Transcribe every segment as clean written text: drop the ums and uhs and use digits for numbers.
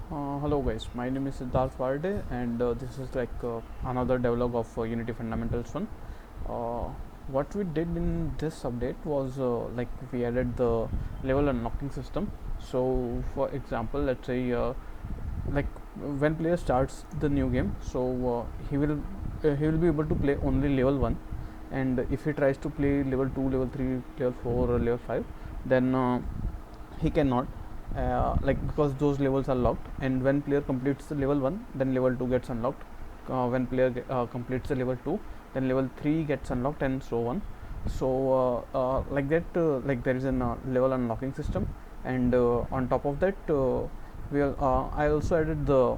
Hello guys, my name is Siddharth Varde and this is another devlog of Unity Fundamentals 1. Uh, what we did in this update was we added the level unlocking system. So for example, let's say like when player starts the new game, so he will be able to play only level 1, and if he tries to play level 2, level 3, level 4 or level 5, then he cannot, because those levels are locked, and when player completes the level 1, then level 2 gets unlocked. When player completes the level 2, then level 3 gets unlocked, and so on. So like that, there is a level unlocking system, and on top of that, I also added the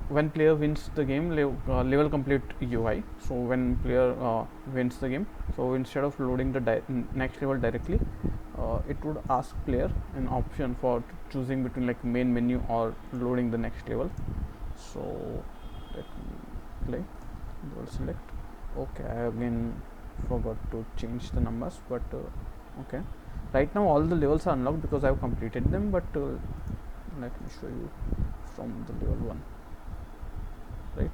when player wins the game, level complete UI. So when player wins the game, so instead of loading the next level directly, it would ask player an option for choosing between like main menu or loading the next level. So let me play. Level select. Okay, I again forgot to change the numbers, but okay. Right now all the levels are unlocked because I have completed them, but let me show you from the level 1, right?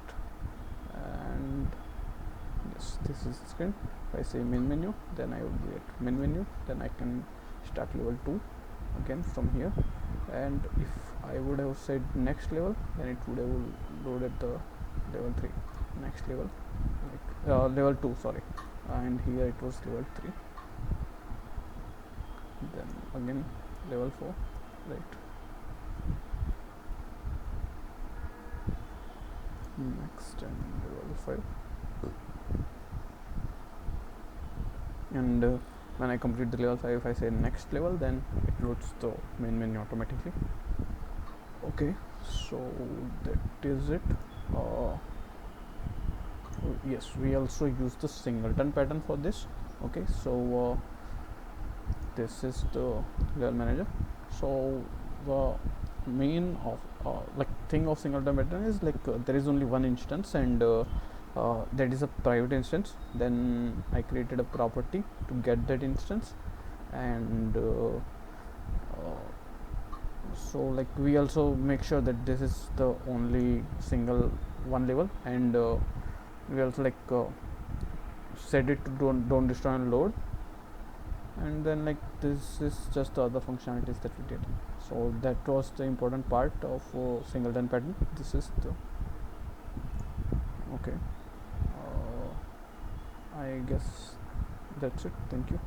And yes, this is the screen. If I say main menu, then I would be at main menu, then I can start level 2 again from here, and if I would have said next level, then it would have loaded the level 3 next level, level 2, sorry, and here it was level 3, then again level 4, right? Next, and level 5, and when I complete the level 5, if I say next level, then it loads the main menu automatically. Okay, so that is it. Yes, we also use the singleton pattern for this. Okay, so this is the level manager. So the main of thing of singleton pattern is there is only one instance, and that is a private instance. Then I created a property to get that instance, and so we also make sure that this is the only single one level, and we also set it to don't destroy and load, and then this is just the other functionalities that we did. So that was the important part of singleton pattern. This is the okay. I guess that's it. Thank you.